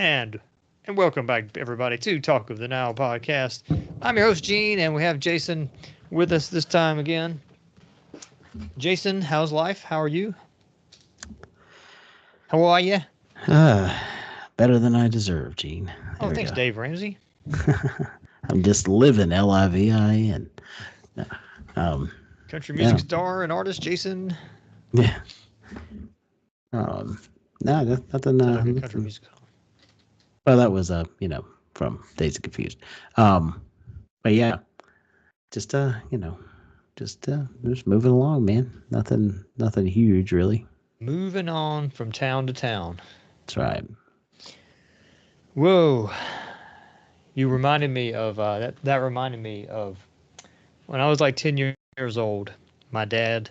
And welcome back, everybody, to Talk of the Now podcast. I'm your host, Gene, and we have Jason with us this time again. Jason, how's life? How are you? How are you? Uh, Better than I deserve, Gene. Oh, There we thanks, go. Dave Ramsey. I'm just living livi and uh, um Country music yeah star and artist, Jason. yeah no nothing Sounds like a country nothing. music song. Well, that was from Days of Confused. Um, but yeah, just just moving along, man. Nothing huge really. Moving on from town to town. That's right. Whoa. You reminded me of that reminded me of when I was like 10 years old. My dad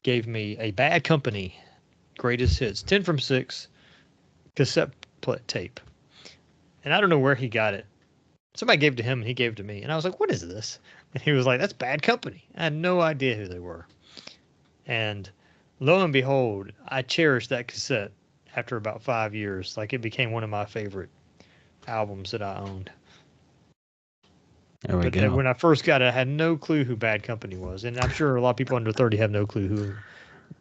gave me a Bad Company greatest hits 10 from 6 cassette tape. And I don't know where he got it. Somebody gave it to him and he gave it to me. And I was like, what is this? And he was like, that's Bad Company. I had no idea who they were. And lo and behold, I cherished that cassette after about 5 years. Like it became one of my favorite albums that I owned. There we But go. when I first got it, I had no clue who Bad Company was. And I'm sure a lot of people under 30 have no clue who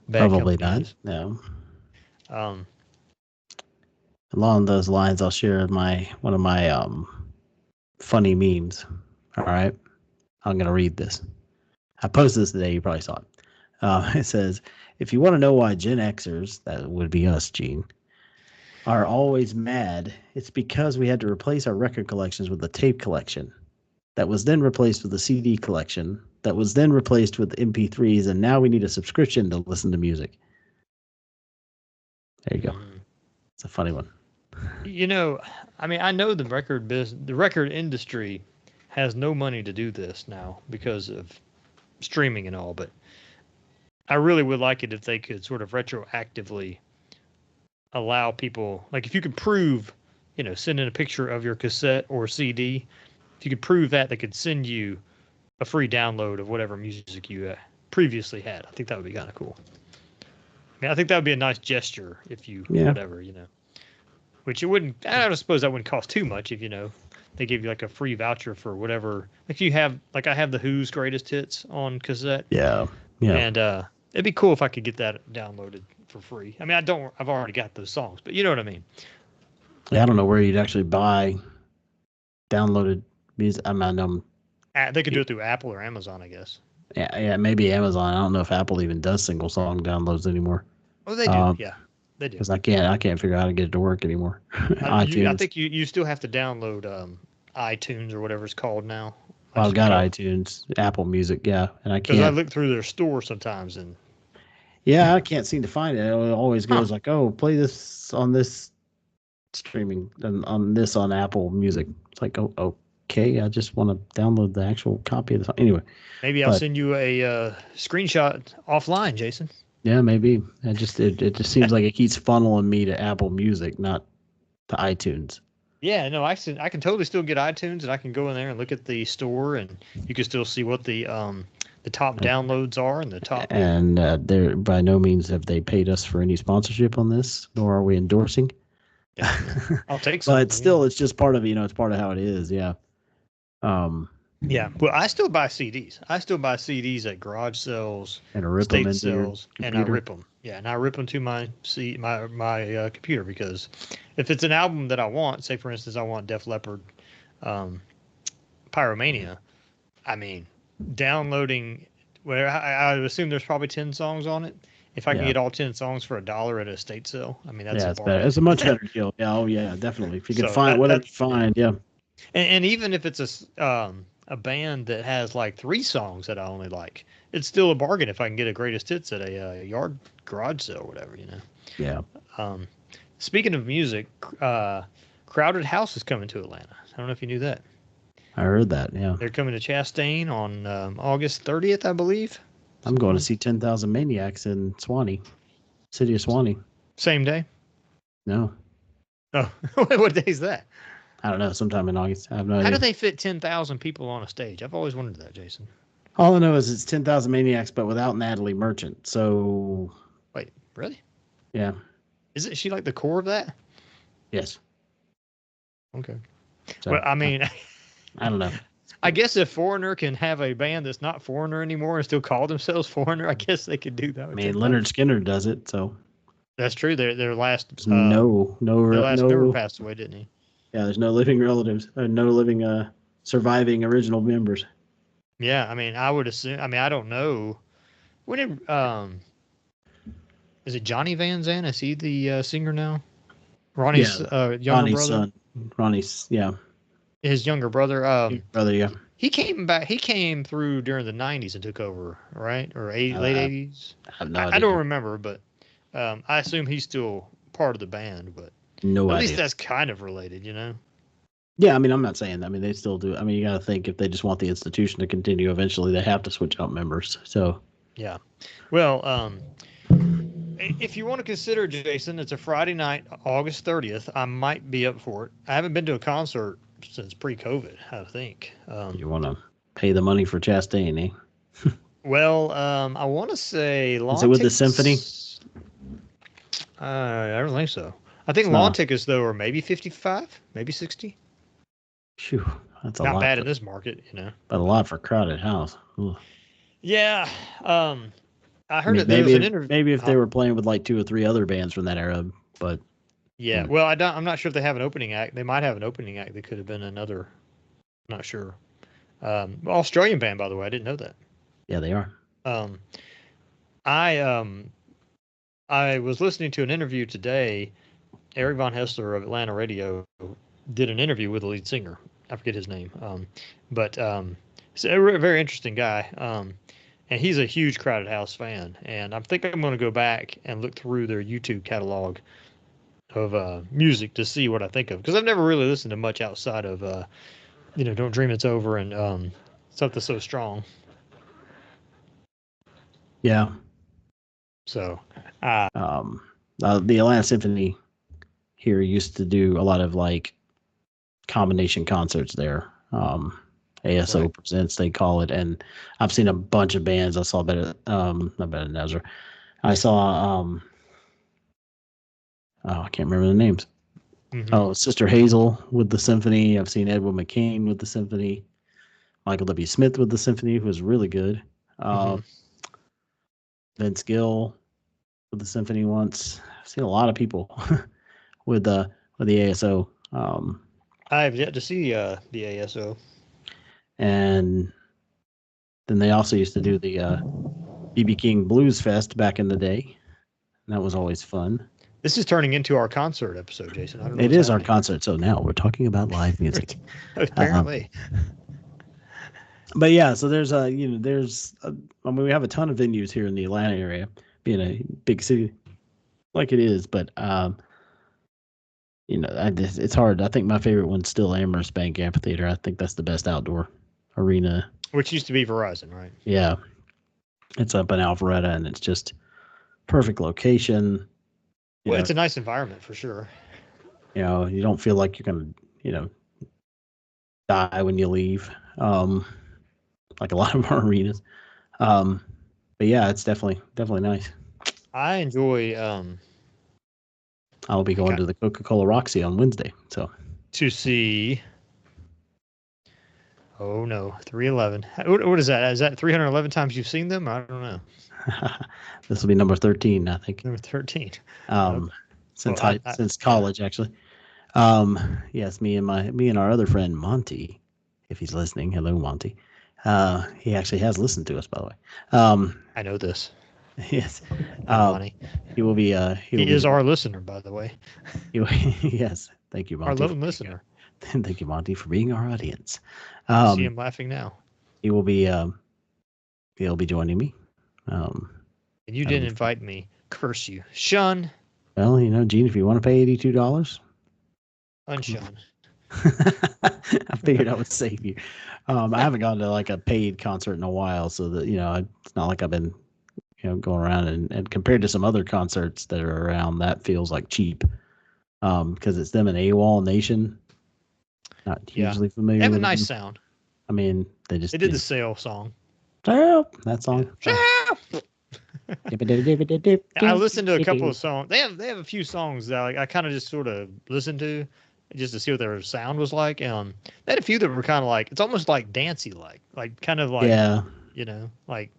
Bad Probably Company not. is. No. Um, Along those lines, I'll share my one of my funny memes. All right, I'm gonna read this. I posted this today. You probably saw it. It says, if you want to know why Gen Xers, that would be us, Gene, are always mad, it's because we had to replace our record collections with a tape collection. That was then replaced with a CD collection. That was then replaced with MP3s, and now we need a subscription to listen to music. There you go. mhm. It's a funny one. You know, I mean, I know the record industry has no money to do this now because of streaming and all, but I really would like it if they could sort of retroactively allow people, like if you could prove, send in a picture of your cassette or CD, if you could prove that, they could send you a free download of whatever music you previously had. I think that would be kind of cool. I mean, I think that would be a nice gesture if you, Yeah. whatever. Which it wouldn't. I don't suppose that wouldn't cost too much if they give you like a free voucher for whatever. Like you have, like I have the Who's greatest hits on cassette, Yeah. Yeah. and it'd be cool if I could get that downloaded for free. I mean, I don't. I've already got those songs, but you know what I mean. I don't know where you'd actually buy downloaded music. I mean, They could do it through Apple or Amazon, I guess. yeah, maybe Amazon. I don't know if Apple even does single song downloads anymore. Oh, they do. Yeah, they do. Because I can't figure out how to get it to work anymore. I iTunes. think you still have to download iTunes or whatever it's called now. I Well, I've just got call iTunes, Apple Music, yeah, and I because I can't. look through their store sometimes and Yeah, I can't seem to find it. It always huh. goes like, "Oh, play this on this streaming and on this on Apple Music." It's like, "Oh, okay. I just want to download the actual copy of the song." Anyway, Maybe I'll but send you a screenshot offline, Jason. yeah, maybe it just seems like it keeps funneling me to Apple Music, not to iTunes. Yeah, no, I can totally still get iTunes, and I can go in there and look at the store, and you can still see what the top downloads are and the top. And they're by no means have they paid us for any sponsorship on this, nor are we endorsing. Yeah, I'll take some. But still, it's just part of it's part of how it is. Yeah. Um, Yeah, well, I still buy CDs. I still buy CDs at garage sales, and rip them state into your sales, and I computer. rip them. Yeah, and I rip them to my computer because if it's an album that I want, say for instance, I want Def Leppard, um, Pyromania. I mean, downloading where I would assume there's probably 10 songs on it. If I can Yeah. get all 10 songs for $1 at a state sale, I mean that's Yeah, a it's better. bargain. It's a much better deal. Yeah. Oh, yeah, definitely. If you could So find whatever you yeah. find, yeah. And even if it's a band that has like 3 songs that I only like, it's still a bargain if I can get a greatest hits at a yard garage sale or whatever. Yeah. Um, Speaking of music, Crowded House is coming to Atlanta. I don't know if you knew that. I heard that. Yeah. They're coming to Chastain on August 30th, I believe. I'm going to see 10,000 Maniacs in Swanee, city of Swanee. Same day. No, Oh, what day is that? I don't know. Sometime in August. I have no How do idea. they fit 10,000 people on a stage? I've always wondered that, Jason. All I know is it's 10,000 Maniacs, but without Natalie Merchant. So, Wait, really? yeah. Isn't she like the core of that? Yes. Okay. So, Well, I mean, I don't know. I guess if Foreigner can have a band that's not Foreigner anymore and still call themselves Foreigner, I guess they could do that. I With mean, 10,000. Leonard Skinner does it, so That's true. Their last there's no member passed away, didn't he? yeah, there's no living relatives, no living surviving original members. Yeah, I mean, I would assume. I mean, I don't know. When did is it Johnny Van Zandt? Is he the singer now? Ronnie's younger Ronnie's brother. son. Ronnie's His younger brother. brother, yeah. He came back. He came through during the '90s and took over, right? Or late '80s. I have no I idea. don't remember, but I assume he's still part of the band. But No at idea. least that's kind of related, you know. Yeah, I mean, I'm not saying that. I mean, they still do. I mean, you got to think if they just want the institution to continue, eventually they have to switch out members. So Yeah. Well, if you want to consider, Jason, it's a Friday night, August 30th. I might be up for it. I haven't been to a concert since pre-COVID, I think. you want to pay the money for Chastain, eh? Well, I want to say lawn Is it with the tickets- symphony? I don't think so. I think It's lawn not. tickets though are maybe 55, maybe 60. Phew, that's a Not lot. bad for, in this market, you know. but a lot for crowded house. Ugh. Yeah. I I heard mean, that there was an interview. maybe if they were playing with like 2 or 3 other bands from that era, but Yeah. Well, I'm not sure if they have an opening act. They might have an opening act. They could have been another. I'm not sure. Australian band, by the way. I didn't know that. yeah, they are. I was listening to an interview today. Eric Von Hessler of Atlanta Radio did an interview with the lead singer. I forget his name. But he's a very interesting guy. And he's a huge Crowded House fan. And I think I'm going to go back and look through their YouTube catalog of music to see what I think of. Because I've never really listened to much outside of, Don't Dream It's Over and Something So Strong. Yeah. So, The Atlanta Symphony here used to do a lot of like combination concerts there. ASO Right. Presents, they call it, and I've seen a bunch of bands. I saw not Better Nezra. I saw I can't remember the names. mhm. Oh, Sister Hazel with the symphony. I've seen Edwin McCain with the symphony. Michael W. Smith with the symphony, who was really good. Mhm. Vince Gill with the symphony once. I've seen a lot of people with the ASO. I have yet to see the ASO. And then they also used to do the BB King Blues Fest back in the day. And that was always fun. This is turning into our concert episode, Jason. I don't know It what's is our happening. concert. So now we're talking about live music. Apparently. But yeah, so there's I mean, we have a ton of venues here in the Atlanta area, being a big city like it is, but it's hard. I think my favorite one's still Amherst Bank Amphitheater. I think that's the best outdoor arena. Which used to be Verizon, right? Yeah. It's up in Alpharetta, and it's just perfect location. Well, it's a nice environment for sure. You don't feel like you're going to, die when you leave. Like a lot of our arenas. But yeah, it's definitely nice. I enjoy I'll be going to the Coca-Cola Roxy on Wednesday. So to see. Oh no, 311. What is that? Is that 311 times you've seen them? I don't know. this will be number 13, I think. Number 13. Since college, actually. Yes, me and our other friend Monty, if he's listening. Hello, Monty. He actually has listened to us, by the way. I know this. Yes. Monty. He will be. He is our listener, by the way. Yes. Thank you, Monty. Our loving listener. Thank you, Monty, for being our audience. See him laughing now. He will be. He'll be joining me. And you didn't invite me. Curse you, Shun. Well, Gene, if you want to pay $82, Unshun. I figured I would save you. I haven't gone to like a paid concert in a while, so that it's not like I've been going around and compared to some other concerts that are around, that feels like cheap. Because it's them and AWOL Nation. Not hugely familiar. They have a with nice them. sound. I mean, they They did the Sail song. that song. I listened to a couple of songs. They have a few songs that I kind of just sort of listen to, just to see what their sound was like. They had a few that were kind of like, it's almost like dancey, like kind of like, Yeah. like,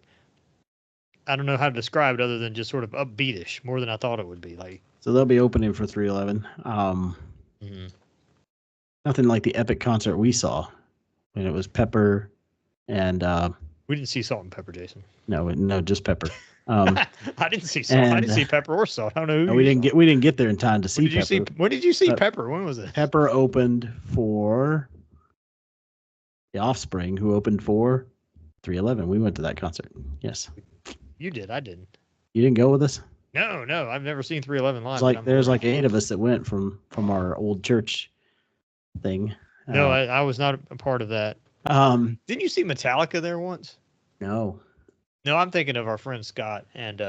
I don't know how to describe it other than just sort of upbeatish, more than I thought it would be. Like, So they'll be opening for 311. mhm. Nothing like the epic concert we saw when it was Pepper and We didn't see Salt and Pepper, Jason. no, just Pepper. I didn't see Salt. I didn't see Pepper or Salt. I don't know who we didn't get there in time to see When did you see? Pepper. When did you see Pepper? When was it? Pepper opened for The Offspring, who opened for 311. We went to that concert. Yes. You did. I didn't. You didn't go with us? No. I've never seen 311 live. It's like there's like 8 of us that went from our old church thing. No, I was not a part of that. Didn't you see Metallica there once? No. No, I'm thinking of our friend Scott and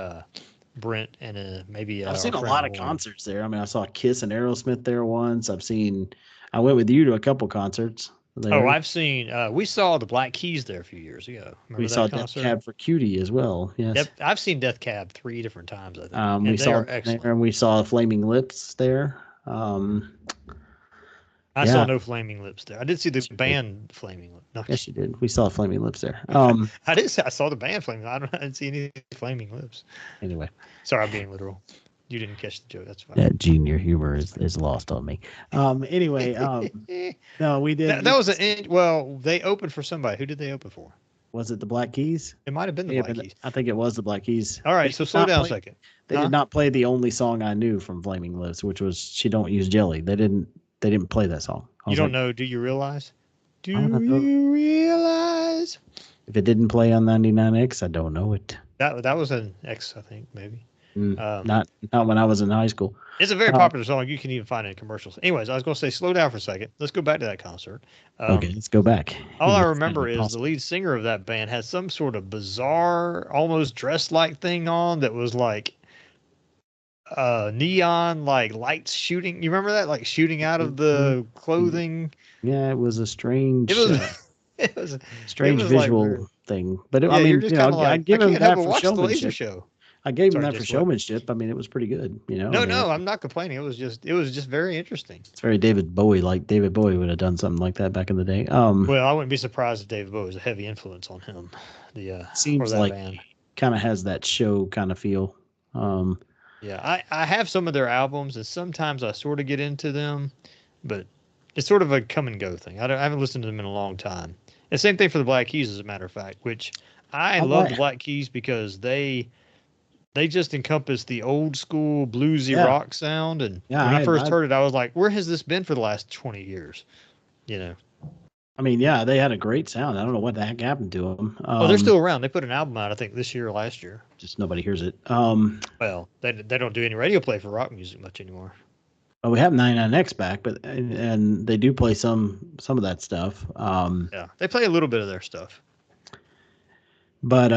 Brent and maybe. I've seen a lot of concerts there. I mean, I saw Kiss and Aerosmith there once. I went with you to a couple concerts there. Oh, I've seen. We saw the Black Keys there a few years ago. Remember we that saw concert? Death Cab for Cutie as well. Yes. I've seen Death Cab 3 different times. I think. We saw there, and we saw Flaming Lips there. I saw no Flaming Lips there. I did see the band Flaming Lips. No, yes, you did. We saw Flaming Lips there. I saw the band Flaming. I didn't see any Flaming Lips. Anyway, sorry, I'm being literal. You didn't catch the joke. That's fine. That junior humor is lost on me. Anyway, no, we did. That was well, they opened for somebody. Who did they open for? Was it the Black Keys? It might have been the Black Keys. I think it was the Black Keys. All right, so slow down a second. They did not play the only song I knew from Flaming Lips, which was "She Don't Use Jelly." They didn't play that song. You don't know? Do you realize? Do you realize? If it didn't play on 99X, I don't know it. That was an X, I think, maybe. Not when I was in high school. It's a very popular song. You can even find it in commercials. Anyways, I was going to say, slow down for a second. Let's go back to that concert. Okay, let's go back. All I remember is the lead singer of that band had some sort of bizarre, almost dress-like thing on that was like neon, like lights shooting. You remember that? Like shooting out of the clothing. Yeah, it was a strange. It was a strange visual thing. But I mean, I give him that for showmanship. I gave him that for showmanship. I mean, it was pretty good, No, I'm not complaining. It was just very interesting. It's very David Bowie. Like David Bowie would have done something like that back in the day. Well, I wouldn't be surprised if David Bowie was a heavy influence on him. Seems like kind of has that show kind of feel. Yeah, I have some of their albums, and sometimes I sort of get into them, but it's sort of a come and go thing. I haven't listened to them in a long time. And same thing for the Black Keys, as a matter of fact, which I love the Black Keys because they just encompass the old school bluesy rock sound. And when I first heard it, I was like, where has this been for the last 20 years? I mean, yeah, they had a great sound. I don't know what the heck happened to them. They're still around. They put an album out, I think, this year or last year. Just nobody hears it. Well, they don't do any radio play for rock music much anymore. Well, we have 99X back, but and they do play some of that stuff. Yeah, they play a little bit of their stuff. But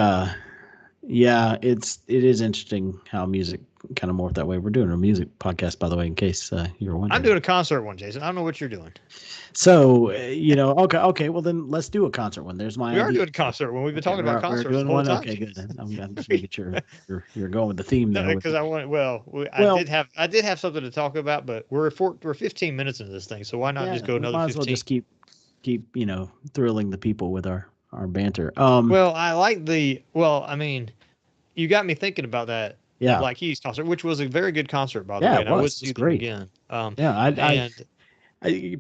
yeah, it is interesting how music kind of morphed that way. We're doing a music podcast, by the way, in case you were wondering. I'm doing a concert one, Jason. I don't know what you're doing. So okay. Well, then let's do a concert one. There's my. We are doing a concert one. We've been talking about concerts the whole time. Okay, good. I'm just making sure you're going with the theme there. Because I did have something to talk about, but we're 15 minutes into this thing, so why not just go another 15? Might as well just keep thrilling the people with our banter. Well, I like I mean, you got me thinking about that. Yeah. Black Keys concert, which was a very good concert, by the way. And I would see them again.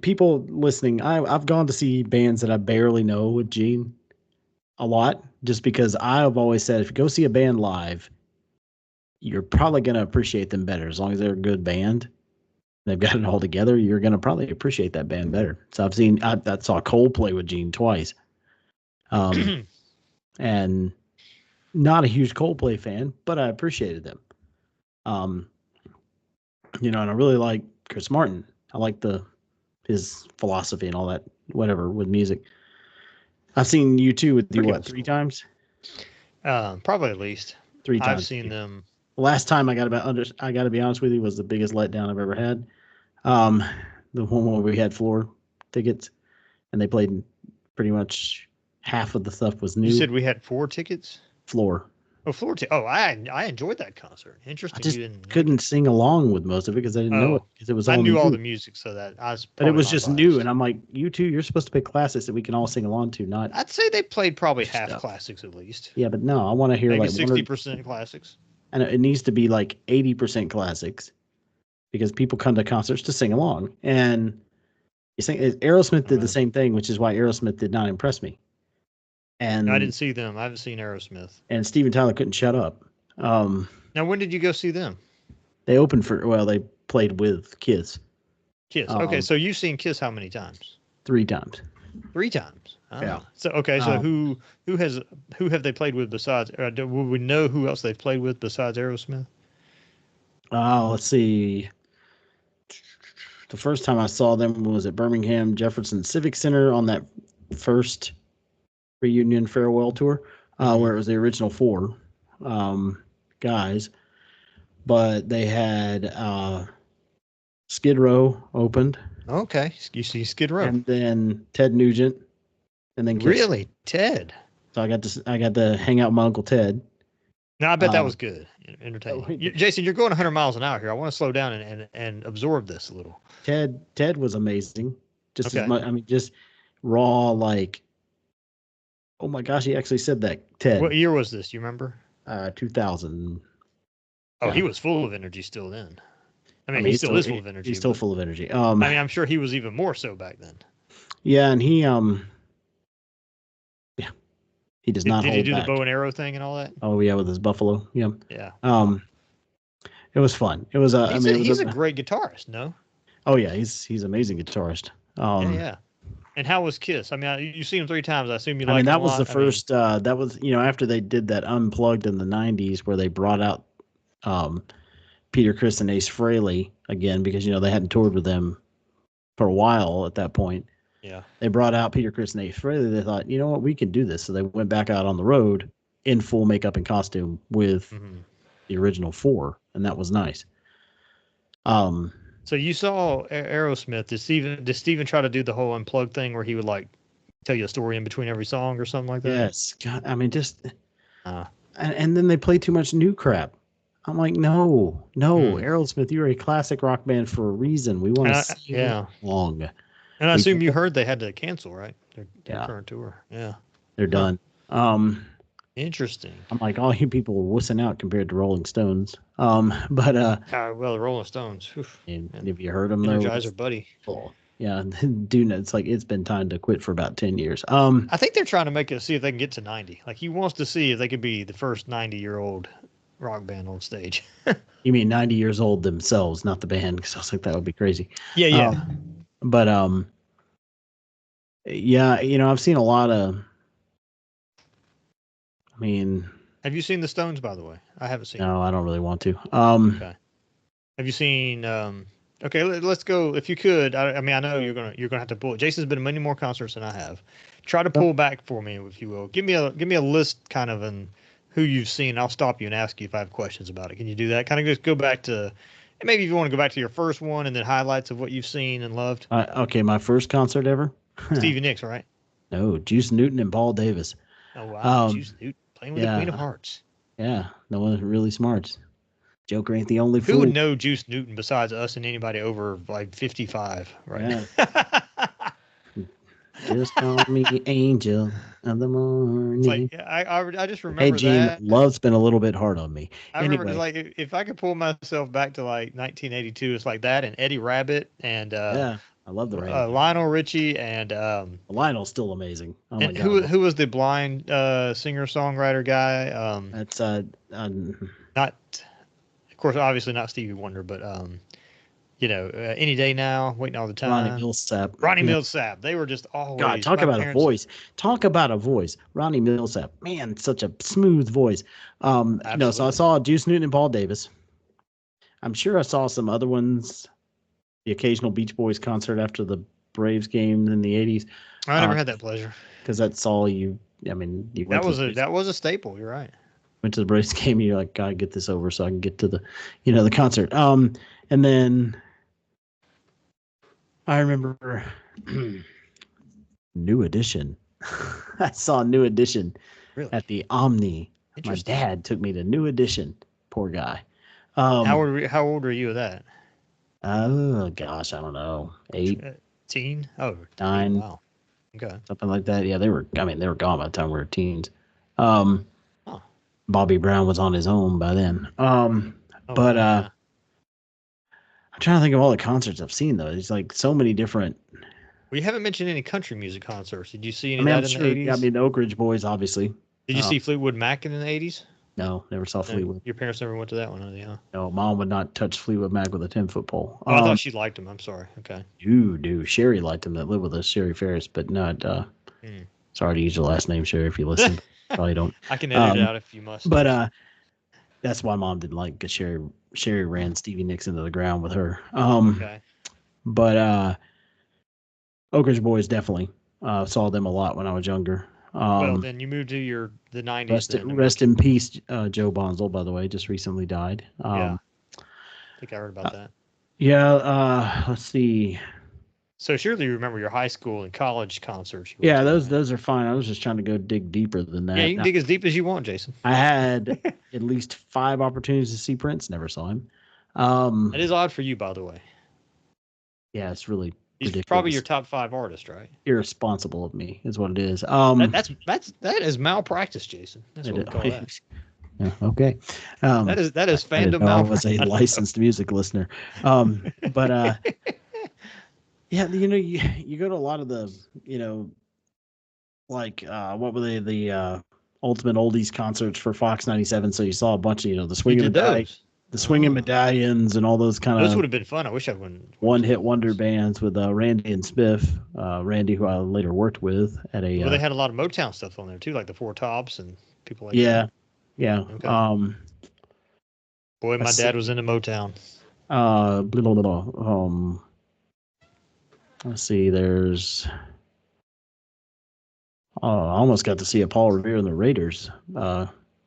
People listening, I've gone to see bands that I barely know with Gene a lot, just because I've always said if you go see a band live, you're probably going to appreciate them better. As long as they're a good band, they've got it all together, you're going to probably appreciate that band better. So I saw Coldplay with Gene twice. And not a huge Coldplay fan, but I appreciated them. And I really like Chris Martin. I like his philosophy and all that, whatever, with music. I've seen U2 with you, 3 times? Probably at least 3 times. I've seen them. The last time I got to be honest with you, was the biggest letdown I've ever had. The one where we had floor tickets, and they played pretty much half of the stuff was new. You said we had 4 tickets? Floor. Oh, Florida. Oh, I enjoyed that concert. I Interesting. just You didn't know couldn't sing along with most of it because I didn't know it Oh, because it was I all knew all new. the music, so that I was But it probably was my just new, bias. and I'm like, you two, you're supposed to pick classics that we can all sing along to, not I'd say they played probably half stuff. classics at least. Yeah, but no, I want to hear Maybe like one or 60% classics. and it needs to be like 80% classics because people come to concerts to sing along. And you think Aerosmith did the Right. same thing, which is why Aerosmith did not impress me. I And didn't see them. I haven't seen Aerosmith. Steven Tyler couldn't shut up. Now, when did you go see them? They opened for they played with Kiss Kiss. Okay, so you've seen Kiss how many times? 3 times. 3 times. Yeah. So okay, so Um, who have they played with besides? Would we know who else they've played with besides Aerosmith? Let's see. The first time I saw them was at Birmingham Jefferson Civic Center on that first reunion farewell tour, where it was the original 4 guys. But they had Skid Row opened, Okay, you see Skid Row. and then Ted Nugent, and then Kiss. Really, Ted? So I got to hang out with my Uncle Ted. No, I bet that Um, was good, entertaining. wait. Jason, you're going 100 miles an hour here. I want to slow down and absorb this a little. Ted was amazing. Just as Okay. much. I mean, just raw like. Oh my gosh, he actually said that. Ted. What year was this? Do you remember? 2000. Oh, Yeah. he was full of energy still then. I mean, I mean, he still is full of energy. He's still but- full of energy. I mean, I'm sure he was even more so back then. Yeah, and he he does not Did he hold do back. the bow and arrow thing and all that? Oh yeah, with his buffalo. Yeah. Yeah. It was fun. It was a. He's a great guitarist, no? Oh yeah, he's amazing guitarist. Yeah. And how was Kiss? I mean, you've seen him 3 times. I assume you like I mean, him that a was lot. the first. That was after they did that Unplugged in the '90s, where they brought out Peter Criss and Ace Frehley again because they hadn't toured with them for a while at that point. Yeah. They brought out Peter Criss and Ace Frehley. They thought, you know what, we can do this. So they went back out on the road in full makeup and costume with the original 4, and that was nice. So you saw Aerosmith. Did Steven try to do the whole unplugged thing where he would like tell you a story in between every song or something like that? Yes. God, I mean, just and then they play too much new crap. I'm like, no, Aerosmith, you're a classic rock band for a reason. We want to sing along. And I assume you heard they had to cancel, right? Their current tour. Yeah. They're done. Interesting. I'm like, all you people were wussing out compared to Rolling Stones. Well, the Rolling Stones. And have you heard them? Energizer Buddy. Oh, yeah, dude, it's like it's been time to quit for about 10 years. I think they're trying to see if they can get to 90. Like he wants to see if they could be the first 90-year-old rock band on stage. You mean 90 years old themselves, not the band? Because I was like, that would be crazy. Yeah. But yeah, I've seen a lot of. I mean, have you seen the Stones? By the way, I haven't seen. No, I don't really want to. Okay. Have you seen? Okay, let's go. If you could, I mean, I know you're gonna have to pull. Jason's been to many more concerts than I have. Try to pull back for me, if you will. Give me a list, kind of, and who you've seen. I'll stop you and ask you if I have questions about it. Can you do that? Kind of just go back to, and maybe if you want to go back to your first one and then highlights of what you've seen and loved. Okay, my first concert ever. Stevie Nicks, right? No, Juice Newton and Paul Davis. Oh wow, Juice Newton playing with the Queen of Hearts. Yeah, no one's really smart. Joker ain't the only fool. Who would know Juice Newton besides us and anybody over like 55, right? Yeah. Just call me Angel of the Morning. It's like I just remember. Hey Gene, that. love's been a little bit hard on me. I remember, like, if I could pull myself back to like 1982, it's like that and Eddie Rabbit and yeah, I love the Rabbit. Lionel Richie and Lionel's still amazing. Oh and my God. who was the blind singer songwriter guy? That's not, of course, obviously not Stevie Wonder, but Any Day Now, Waiting All the Time. Ronnie Millsap. Ronnie Millsap. They were just always. God, talk about a voice. Talk about a voice. Ronnie Millsap. Man, such a smooth voice. So I saw Juice Newton and Paul Davis. I'm sure I saw some other ones. The occasional Beach Boys concert after the Braves game in the 80s. I never had that pleasure. Because that's all you. I mean, you that was a staple. You're right. Went to the Braves game. You're like, gotta get this over so I can get to the, the concert. And then I remember New Edition. I saw New Edition at the Omni My Interesting. dad took me to New Edition. Poor guy. How old were you of that? Oh gosh, I don't know, 8, Teen? Oh, 9, wow. Okay. something like that. Yeah, they were. I mean, they were gone by the time we were teens. Um, Huh. Bobby Brown was on his own by then. Oh, But wow, yeah. I'm trying to think of all the concerts I've seen though. It's like so many different. We haven't mentioned any country music concerts. Did you see any I of mean, I'm that in the sure. Yeah, I 80s? mean, the Oak Ridge Boys, obviously. Did you see Fleetwood Mac in the 80s? No, never saw No, Fleetwood. your parents never went to that one, huh? No, mom would not touch Fleetwood Mac with a 10-foot pole. Oh, I thought she liked him. I'm sorry. Okay. Do Sherry liked him that lived with us, Sherry Ferris, but not. Hmm. Sorry to use your last name, Sherry, if you listen. Probably don't. I can edit it out if you must. But that's why mom didn't like because Sherry ran Stevie Nicks into the ground with her. Okay. But Oak Ridge Boys definitely saw them a lot when I was younger. Well, then you moved to the 90s. Rest in peace, Joe Bonzel. By the way, just recently died. Yeah. I think I heard about that. Yeah. Let's see. So surely you remember your high school and college concerts. Yeah, those are fine. I was just trying to go dig deeper than that. Yeah, you can dig as deep as you want, Jason. I had at least 5 opportunities to see Prince. Never saw him. That is odd for you, by the way. Yeah, it's really He's ridiculous. probably your top 5 artist, right? Irresponsible of me is what it is. That is malpractice, Jason. That's what we call that. Yeah, okay. That is fandom I malpractice. was a licensed music listener. But yeah, you go to a lot of the, like what were they, the Ultimate Oldies concerts for Fox 97. So you saw a bunch of the swinging medallions and all those kind of. Those would have been fun. I wish I wouldn't. One-hit wonder bands with Randy and Smith. Randy, who I later worked with at a. Well, they had a lot of Motown stuff on there too, like the Four Tops and people like yeah, that. Yeah. Okay. Boy, my dad was into Motown. Let's see. There's. I almost got to see a Paul Revere and the Raiders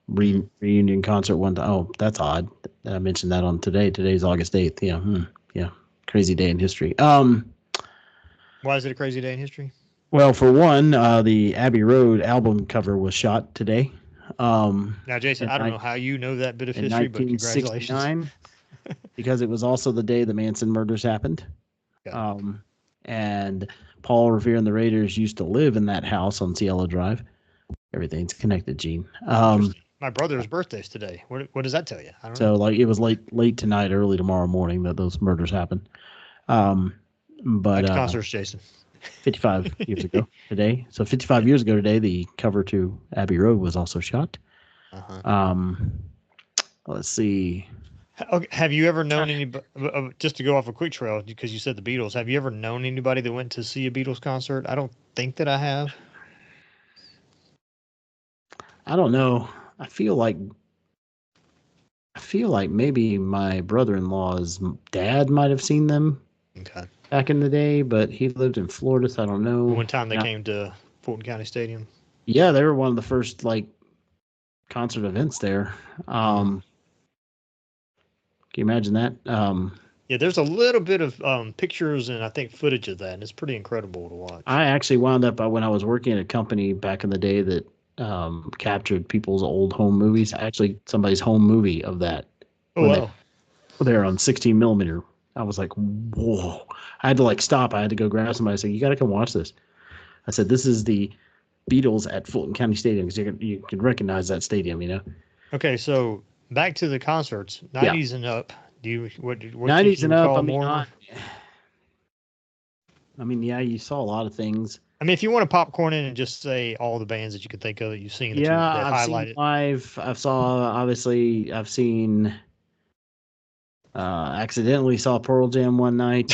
reunion concert one time. Oh, that's odd. I mentioned that on today. Today's August 8th. Yeah. Yeah. Crazy day in history. Why is it a crazy day in history? Well, for one, the Abbey Road album cover was shot today. Now, Jason, I don't know how you know that bit of history, but congratulations. Because it was also the day the Manson murders happened. Yeah. And Paul Revere and the Raiders used to live in that house on Cielo Drive. Everything's connected, Gene. My brother's birthday's today. What does that tell you? I don't know. Like it was late tonight, early tomorrow morning that those murders happened. But concerts, Jason. 55 years ago today. So 55 years ago today, the cover to Abbey Road was also shot. Let's see. Okay, have you ever known anybody, just to go off a quick trail, because you said the Beatles, have you ever known anybody that went to see a Beatles concert? I don't think that I have. I don't know. I feel like maybe my brother-in-law's dad might have seen them back in the day, but he lived in Florida, so I don't know. One time they came to Fulton County Stadium. Yeah, they were one of the first concert events there. Can you imagine that? Yeah, there's a little bit of pictures and I think footage of that, and it's pretty incredible to watch. I actually wound up when I was working at a company back in the day that captured people's old home movies. Actually, somebody's home movie of that. Oh, wow. They're on 16 millimeter. I was like, whoa. I had to stop. I had to go grab somebody. I said, you got to come watch this. I said, this is the Beatles at Fulton County Stadium, because you can recognize that stadium, Okay, so back to the concerts, 90s and up. Do you what 90s and up? Yeah, you saw a lot of things. If you want to popcorn in and just say all the bands that you could think of that you've seen, that I've seen live. I've seen. Accidentally saw Pearl Jam one night.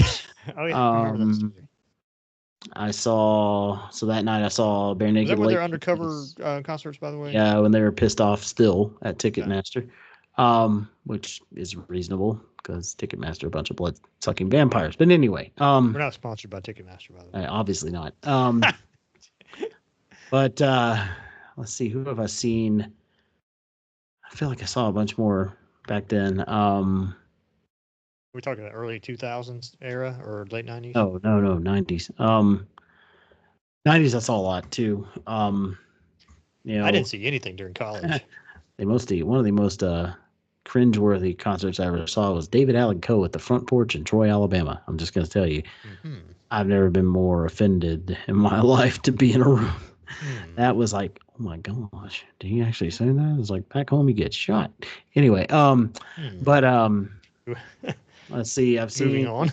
Oh yeah, I remember that story. That night I saw Bare Naked. Was that when they're undercover concerts, by the way? Yeah, when they were pissed off still at Ticketmaster, which is reasonable because Ticketmaster are a bunch of blood-sucking vampires. But anyway, we're not sponsored by Ticketmaster, by the way. Obviously not. But let's see, who have I seen? I feel like I saw a bunch more back then. We're talking the early 2000s era or late 90s? Oh, no, 90s. 90s, I saw a lot too. I didn't see anything during college. one of the most cringeworthy concerts I ever saw was David Allen Coe at the Front Porch in Troy, Alabama. I'm just gonna tell you, Mm-hmm. I've never been more offended in my life to be in a room. Hmm. That was like, oh my gosh, did he actually say that? It's like back home you get shot. Anyway, Hmm. but let's see. Moving on.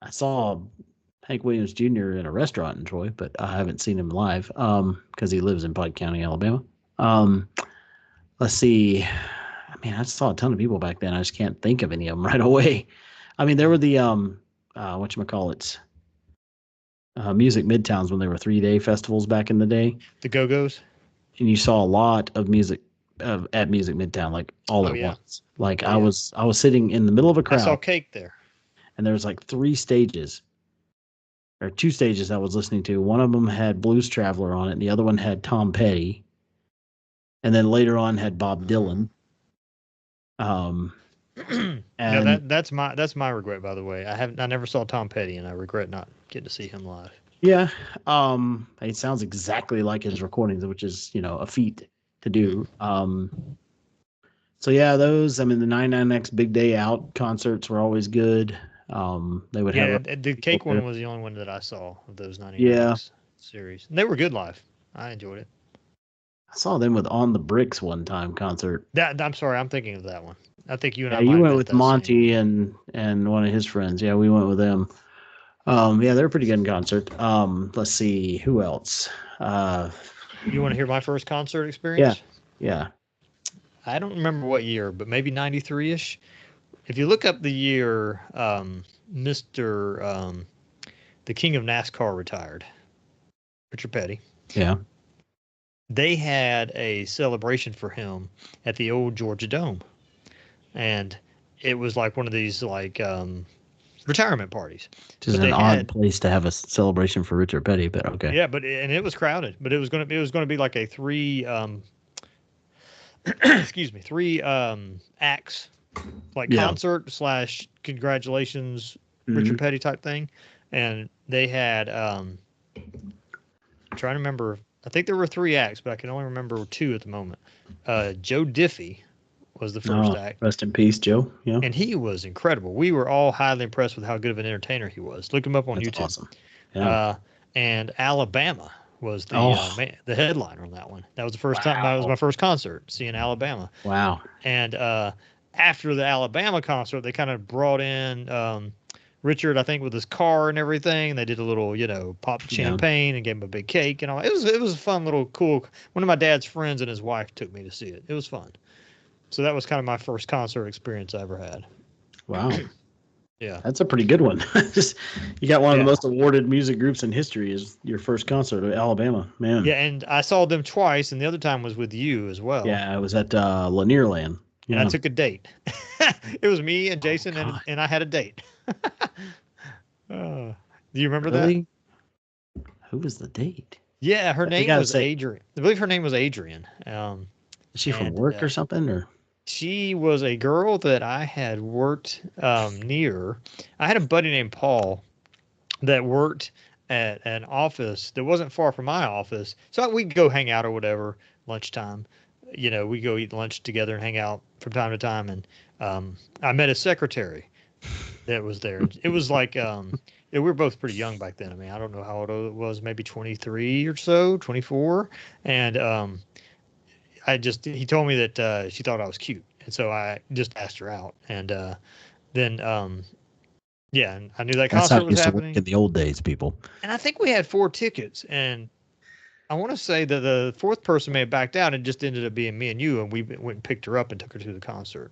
I saw Hank Williams Jr. in a restaurant in Troy, but I haven't seen him live because he lives in Pike County, Alabama. Um, let's see. I mean, I saw a ton of people back then. I just can't think of any of them right away. I mean, there were the whatchamacallits, Music Midtowns when they were 3-day festivals back in the day, The Go-Go's. and you saw a lot of music at Music Midtown, like all Oh at yeah. once. Like Oh, yeah. I was sitting in the middle of a I saw crowd, Cake there. and there was like 3 stages or 2 stages I was listening to. One of them had Blues Traveler on it, and the other one had Tom Petty, and then later on had Bob Dylan. No, And that's my regret, by the way. I never saw Tom Petty, and I regret not getting to see him live. yeah, it sounds exactly like his recordings, which is a feat to do. So yeah, those. I mean, the 99X Big Day Out concerts were always good. They would have Yeah, a the Cake one was the only one that I saw of those yeah. 99X series. And they were good live. I enjoyed it. I saw them with On the Bricks one time concert. I'm sorry, I'm thinking of that one. I think you and Yeah, I you might have went been at with that same Monty one. and one of his friends. Yeah, we went with them. Yeah, they're pretty good in concert. Let's see who else. You want to hear my first concert Yeah, experience? yeah, I don't remember what year, but maybe 93-ish. If you look up the year, Mr. The King of NASCAR retired, Richard Petty. yeah. They had a celebration for him at the old Georgia Dome, and it was like one of these like retirement parties. Which is But an they odd had place to have a celebration for Richard Petty, but okay. yeah, and it was crowded, but it was gonna be like a three excuse me, three acts, like Yeah. concert slash congratulations Mhm. Richard Petty type thing, and they had I'm trying to remember. I think there were 3 acts, but I can only remember 2 at the moment. Joe Diffie was the first Oh, act, rest in peace, Joe. Yeah, and he was incredible. We were all highly impressed with how good of an entertainer he was. Look him up on that's YouTube. awesome. Yeah. Uh, and Alabama was Oh, the headliner on that one. That was the first time. That was wow. my first concert seeing Alabama. Wow. And after the Alabama concert, they kind of brought in Richard, I think, with his car and everything. They did a little, pop Yeah. champagne and gave him a big cake and all. It was a fun little cool. One of my dad's friends and his wife took me to see it. It was fun. So that was kind of my first concert experience I ever had. Wow. Yeah. That's a pretty good one. Just you got one of the Yeah. most awarded music groups in history is your first concert at Alabama, man. Yeah, and I saw them twice, and the other time was with you as well. Yeah, I was at Lanierland. And I Yeah. took a date. It was me and Jason, God. and I had a date. Do you remember that? Really? Who was the date? Yeah, her You name gotta was say, Adrian. I believe her name was Adrian. is she from And work or something? Or she was a girl that I had worked near. I had a buddy named Paul that worked at an office that wasn't far from my office. So we'd go hang out or whatever, lunchtime. We go eat lunch together and hang out from time to time. And I met a secretary that was there. It was like, we were both pretty young back then. I mean, I don't know how old it was, maybe 23 or so, 24. And he told me that she thought I was cute. And so I just asked her out. And then, yeah, and I knew that that's how concert it was used to work happening. in the old days, people. And I think we had 4 tickets. And I want to say that the fourth person may have backed out and just ended up being me and you. And we went and picked her up and took her to the concert.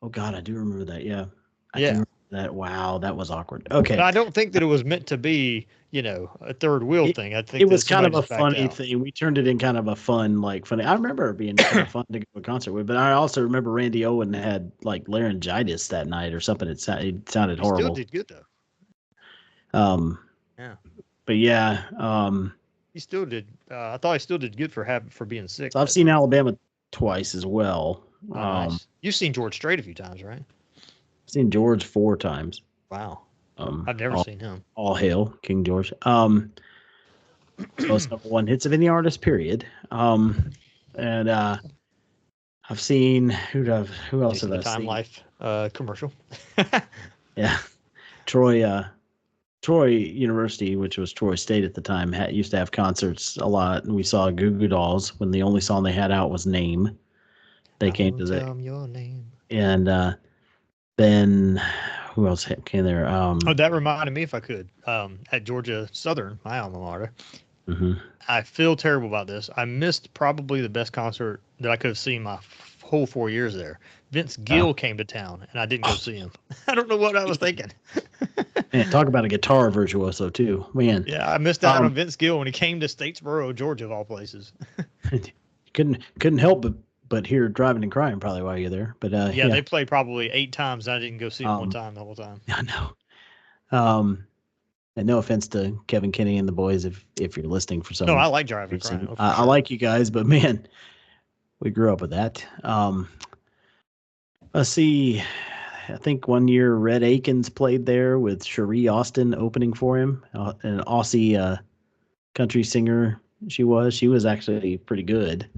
Oh God, I do remember that. Yeah, I do Yeah. remember that. Wow, that was awkward. But Okay, I don't think that it was meant to be, a third wheel it, thing. I think it that was kind somebody of a just backed funny out. thing. We turned it in kind of a fun, like funny. I remember it being kind of fun to go to a concert with, but I also remember Randy Owen had like laryngitis that night or something. It sounded He still horrible. did good, though. Um, Yeah. but yeah, He still did. I thought he still did good for being sick. so I've that seen night. Alabama twice as well. Oh, nice. You've seen George Strait a few times, right? I've seen George 4 times. Wow. I've never All, seen him. all hail King George. Most number one hits of any artist. Period. And I've seen who else Jason have the I Time seen? Life commercial. Yeah, Troy University, which was Troy State at the time, used to have concerts a lot, and we saw Goo Goo Dolls when the only song they had out was "Name." They I came won't to the tell 'em your name. and then who else came there? Oh, that reminded me, if I could, at Georgia Southern, my alma mater. Mhm. I feel terrible about this. I missed probably the best concert that I could have seen my whole 4 years there. Vince Oh, Gill came to town, and I didn't go see him. I don't know what I was thinking. man, talk about a guitar virtuoso too, man. Yeah, I missed out Um, on Vince Gill when he came to Statesboro, Georgia, of all places. couldn't help but hear driving and crying probably while you're there. But Yeah, yeah, they played probably 8 times. I didn't go see him one um, time the whole time. I know. And no offense to Kevin Kinney and the boys, if you're listening for No, I some like driving and crying. reason, Oh, for I sure. like you guys, but man, we grew up with that. Let's see. I think one year Red Akins played there with Cherie Austin opening for him, an Aussie country singer. She was actually pretty good.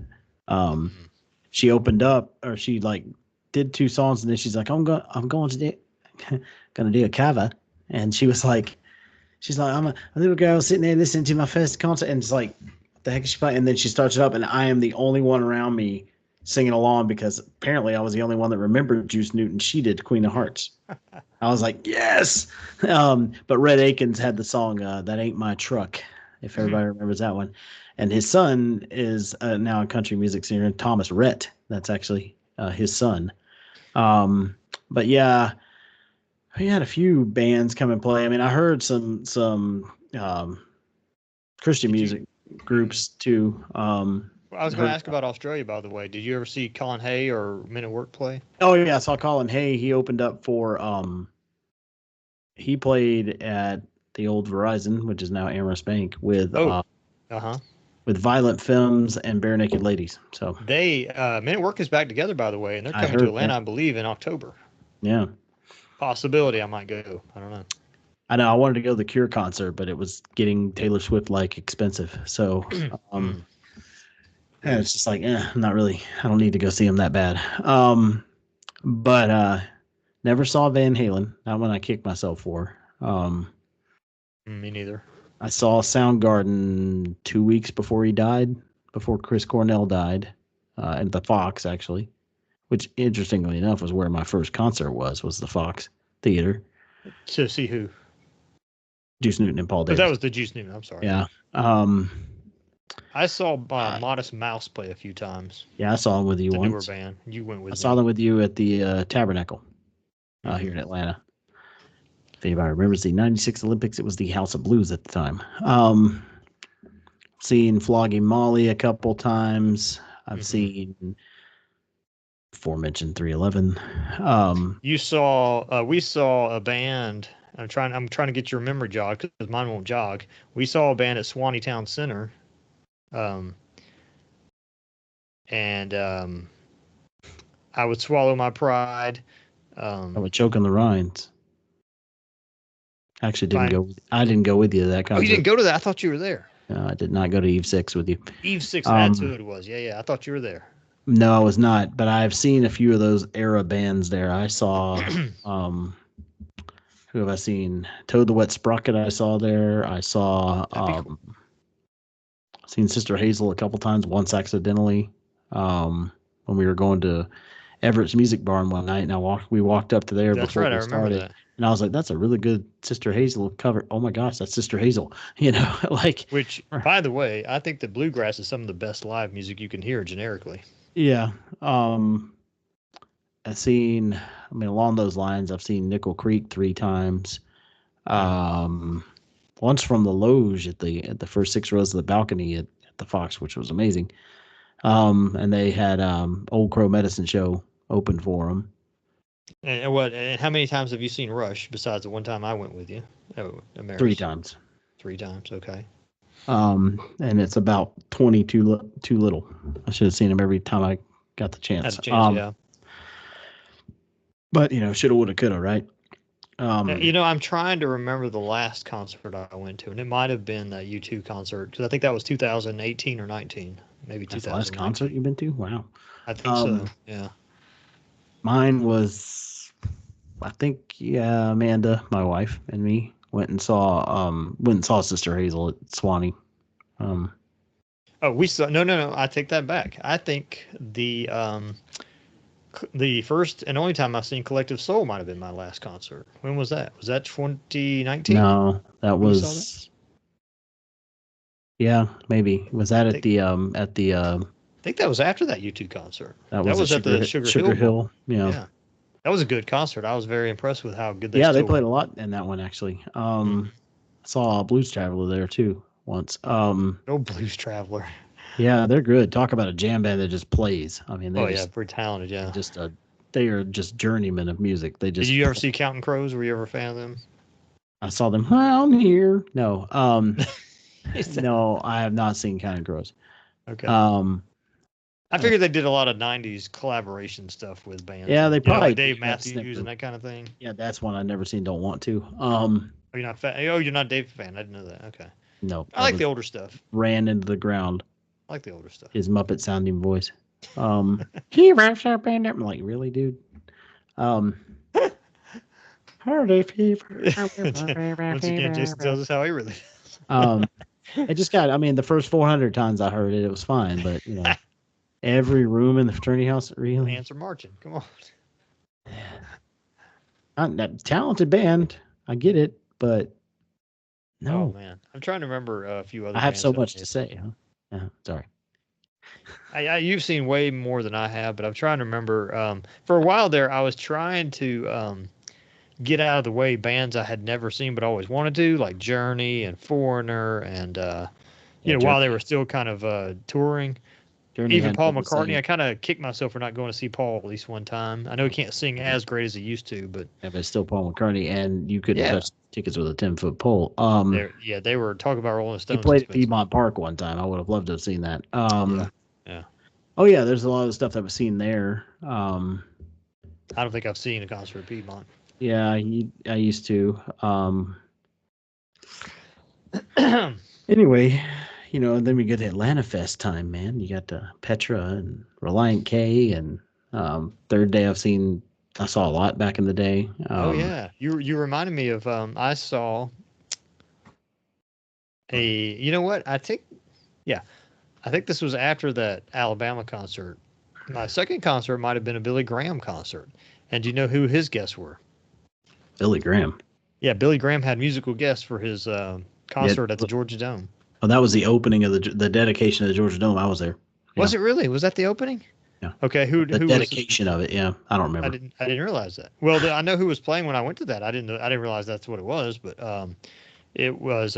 Um, Mm. she opened up, or she like did two songs, and then she's like, I'm going to do, gonna do a cover," and she's like, I'm a little girl sitting there listening to my first concert, and it's like, what the heck is she playing? And then she starts it up, and I am the only one around me singing along because apparently I was the only one that remembered Juice Newton. She did Queen of Hearts. I was like, yes. But Red Akins had the song "That Ain't My Truck," if everybody remembers that one. And his son is now a country music singer, Thomas Rhett. That's actually his son. Um, but yeah, we had a few bands come and play. I mean, I heard some Christian Did you? music groups too. I was going to Heard, ask about Australia, by the way. Did you ever see Colin Hay or Men at Work play? oh yeah, I saw Colin Hay. He opened up for he played at the old Verizon, which is now Amherst Bank, Oh, uh-huh. with Violent Femmes and Bare Naked Ladies. So Men at Work is back together, by the way, and they're I coming to heard Atlanta, that. I believe, in October. Yeah, Possibility I might go. I don't know. I know. I wanted to go to the Cure concert, but it was getting Taylor Swift like expensive. So Mm. and it's just like, I'm not really. I don't need to go see him that bad. But never saw Van Halen. That one I kicked myself for. Me neither. I saw Soundgarden 2 weeks before he died, before Chris Cornell died, at the Fox actually, which interestingly enough was where my first concert was the Fox Theater. To see who? Juice Newton and Paul Oh, that Davis. was the Juice Newton. I'm sorry. Yeah. Um, I saw Modest Mouse play a few times. yeah, I saw him with you The newer once. band. You went I with saw me. them with you at the Tabernacle here Mhm. in Atlanta. If anybody remembers the '96 Olympics, it was the House of Blues at the time. Seen Flogging Molly a couple times. I've Mhm. seen aforementioned 311. Um, You saw. We saw a band. I'm trying to get your memory jog because mine won't jog. We saw a band at Swanee Town Center. Um, and I would swallow my pride. I would choke on the rinds. Actually, didn't Fine. go. I didn't go with you to that Oh, you concert. didn't go to that? I thought you were there. I did not go to Eve 6 with you. Eve 6, that's who Um, it was. Yeah, yeah. I thought you were there. no, I was not, but I've seen a few of those era bands there. I saw, who have I seen? Toad the Wet Sprocket. I saw there. I saw, That'd be cool. seen Sister Hazel a couple times. Once accidentally, when we were going to Everett's Music Barn one night, and we walked up to there That's before right. I we remember started, that. and I was like, "That's a really good Sister Hazel cover." Oh my gosh, that's Sister Hazel. Like, Which, by the way, I think that bluegrass is some of the best live music you can hear generically. yeah. I've seen, I mean, along those lines, I've seen Nickel Creek 3 times. Um, Once from the loge at the first 6 rows of the balcony at the Fox, which was amazing. And they had Old Crow Medicine Show open for them. And what? And how many times have you seen Rush besides the one time I went with you? Oh, Three Ameris. times. 3 times. Okay. And it's about 22 too little. I should have seen them every time I got the Had chance. a chance, yeah. But shoulda, woulda, coulda, right? I'm trying to remember the last concert I went to, and it might have been that U2 concert because I think that was 2018 or 19. maybe That's the last 2019. concert you've been to? Wow. I think so. Um, Yeah. Mine was, I think, yeah, Amanda, my wife, and me went and saw Sister Hazel at Swanee. Um, Oh, we saw. No, no, no. I take that back. I think the first and only time I've seen Collective Soul might have been my last concert. When was that? Was that 2019? no, that When you saw that? was, yeah, maybe. Was that I at think I think that was after that U2 concert. that That was at was at the Sugar Hill one. Hill? Yeah. Yeah. That was a good concert. I was very impressed with how good they Yeah, they still played were. a lot in that one actually. Mhm. I saw Blues Traveler there too once. No Blues Traveler. Yeah, they're good. Talk about a jam band that just plays. I mean, Oh yeah, pretty talented. they Yeah. just they are just journeymen of music. They Did just you ever see Counting Crows? Were you ever a fan of them? I saw them. Well, I'm here. No, no, I have not seen Counting Crows. Okay. Um, I figured they did a lot of '90s collaboration stuff with bands. yeah, And, they you know, probably like Dave did that Matthews snicker. and that kind of thing. Yeah, that's one I've never seen. Don't want to. Oh, you're not fan. Oh, you're not a Dave fan. I didn't know that. Okay. No, I like the older stuff. ran into the ground. I like the older stuff. His Muppet sounding voice. He wraps up and I'm like, really, dude? Holiday fever. Once again, Jason tells us how he really is. It just got. I mean, the first 400 times I heard it, it was fine, but every room in the fraternity house, really. Ants are marching. Come on. Not that talented band. I get it, but no. Oh man, I'm trying to remember a few other. I have bands so that much made to it. say. Huh? Yeah, sorry. You've seen way more than I have, but I'm trying to remember. For a while there, I was trying to get out of the way bands I had never seen but always wanted to, like Journey and Foreigner, and while they were still kind of touring. Journey Even had Paul trouble McCartney, singing. I kind of kicked myself for not going to see Paul at least one time. I know he can't sing as great as he used to, but Yeah, but it's still Paul McCartney, and you couldn't Yeah. touch tickets with a 10-foot pole. they were talking about Rolling He Stones. played at expensive. Piedmont Park one time. I would have loved to have seen that. Yeah. Oh yeah, there's a lot of stuff that was seen there. I don't think I've seen a concert at Piedmont. Yeah, I used to. Anyway, then we get to Atlanta Fest time, man. You got Petra and Reliant K, and Third Day. I saw a lot back in the day. Oh yeah, you reminded me of I saw a you know what I think this was after that Alabama concert. My second concert might have been a Billy Graham concert, and do you know who his guests were? Billy Graham. Yeah, Billy Graham had musical guests for his concert at the Georgia Dome. Oh, that was the opening of the dedication of the Georgia Dome. I was there. Was it really? Was that the opening? Yeah. Okay. Who The dedication of it? Yeah, I don't remember. I didn't realize that. Well, I know who was playing when I went to that. I didn't realize that's what it was, but it was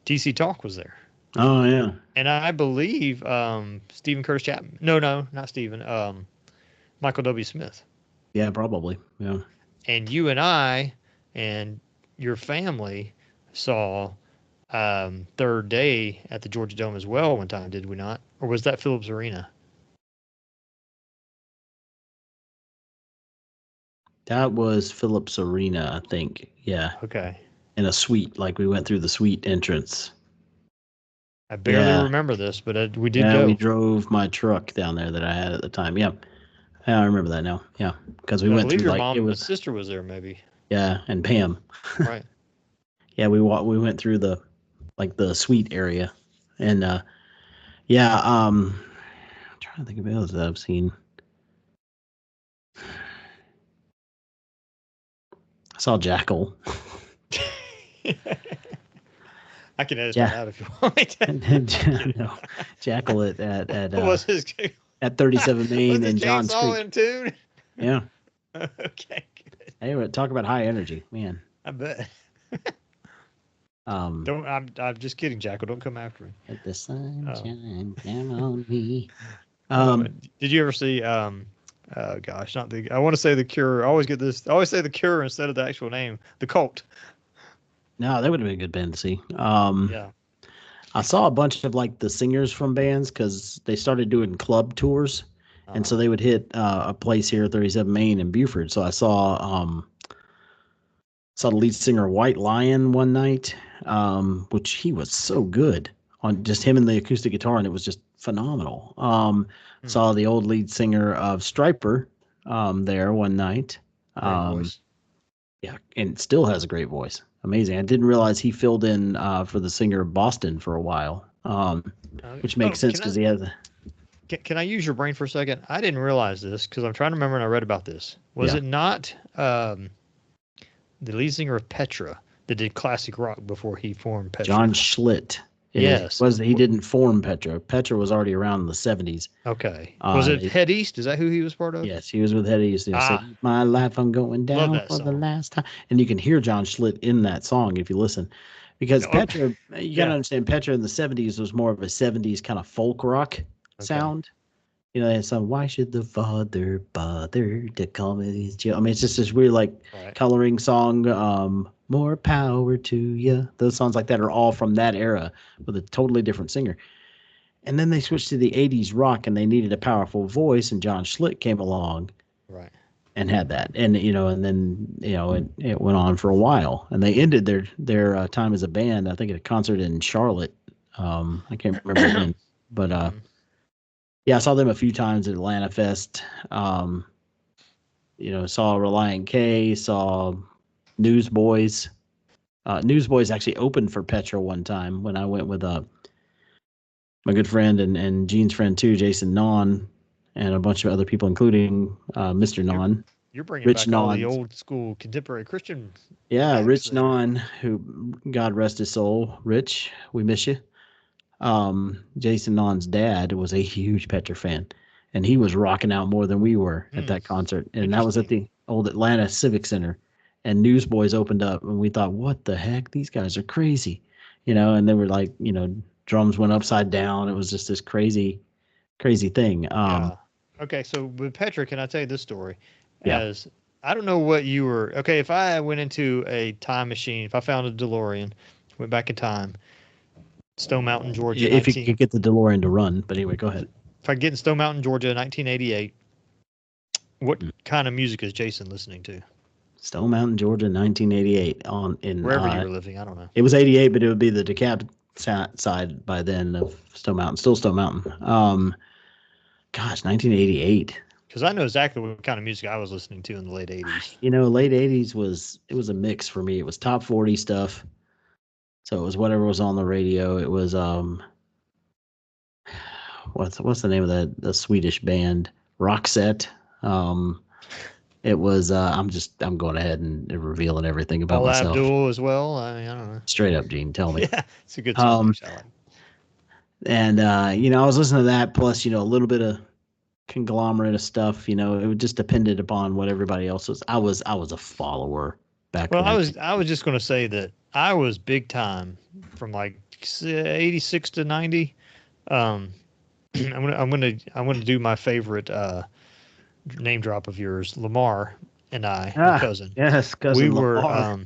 DC Talk was there. Oh yeah. And I believe Stephen Curtis Chapman. No, not Stephen. Michael W. Smith. Yeah, probably. Yeah. And you and I and your family saw Third Day at the Georgia Dome as well one time, did we not? Or was that Phillips Arena? That was Phillips Arena, I think. Yeah. Okay. In a suite, like we went through the suite entrance. I barely remember this, but we did go. We drove my truck down there that I had at the time. Yeah. Yeah, I remember that now. Yeah, because we went believe through your mom and sister was there, maybe. Yeah, and Pam. Right. Yeah, we went through the suite area, and I'm trying to think of others that I've seen. I saw Jackal. I can edit that out if you want me to. No, Jackal at What was his at 37 Main and Johns all Creek. in tune? Yeah. Okay, good. Anyway, talk about high energy, man. I bet. I'm just kidding, Jackal. Don't come after me. Let the sunshine come on me. Did you ever see? Oh gosh, not the. I want to say the Cure. I always get this. I always say the Cure instead of the actual name. The Cult. No, that would have been a good band to see. Yeah. I saw a bunch of the singers from bands because they started doing club tours, and so they would hit a place here at 37 Main in Buford. So I saw the lead singer White Lion one night, which he was so good on just him and the acoustic guitar, and it was just phenomenal. Hmm. Saw the old lead singer of Striper there one night. Great voice. Yeah, and still has a great voice. Amazing. I didn't realize he filled in for the singer of Boston for a while, which makes sense because he has. Can I use your brain for a second? I didn't realize this because I'm trying to remember when I read about this. Was Yeah. it not the lead singer of Petra that did classic rock before he formed Petra? John Schlitt. Yes. He didn't form Petra. Petra was already around in the 70s. Okay. Was it Head East? Is that who he was part of? Yes, he was with Head East. Save my life, I'm going down that for the song. last time. And you can hear John Schlitt in that song if you listen. Because Petra, you got to understand, Petra in the 70s was more of a 70s kind of folk rock sound. You know, they had some, why should the father bother to call me these children? I mean, it's just this weird, like, coloring song, more power to you. Those songs like that are all from that era with a totally different singer. And then they switched to the 80s rock, and they needed a powerful voice, and John Schlitt came along and had that. And, and then, it went on for a while. And they ended their time as a band, I think, at a concert in Charlotte. I can't remember when. But, yeah, I saw them a few times at Atlanta Fest. Saw Relient K, saw Newsboys. Newsboys actually opened for Petra one time when I went with my good friend and Gene's friend too, Jason Non, and a bunch of other people, including Mr. Non. You're bringing Rich back all the old school contemporary Christian. Yeah, Rich Non, who, God rest his soul. Rich, we miss you. Jason Non's dad was a huge Petra fan, and he was rocking out more than we were at that concert. And that was at the old Atlanta Civic Center. And Newsboys opened up, and we thought, what the heck? These guys are crazy. And they were like, drums went upside down. It was just this crazy thing. Okay, so with Petra, can I tell you this story? Yeah. I don't know what you were. Okay, if I went into a time machine, if I found a DeLorean, went back in time, Stone Mountain, Georgia. If you could get the DeLorean to run. But anyway, go ahead. If I get in Stone Mountain, Georgia, 1988, what kind of music is Jason listening to? Stone Mountain, Georgia, 1988. Wherever you were living, I don't know. It was 88, but it would be the DeKalb side by then of Stone Mountain. Still Stone Mountain. 1988. Because I know exactly what kind of music I was listening to in the late 80s. Late 80s was a mix for me. It was top 40 stuff. So it was whatever was on the radio. It was what's the name of the Swedish band? Roxette. It was I'm going ahead and revealing everything about myself. Abdul as well. I don't know. Straight up, Gene, tell me. Yeah, it's a good song. And I was listening to that plus a little bit of conglomerate of stuff. It just depended upon what everybody else was. I was a follower back then. Well, I was just going to say that I was big time from like 86 to 90. I'm gonna do my favorite name drop of yours, Lamar and I, my cousin. Yes, cousin. We Lamar. were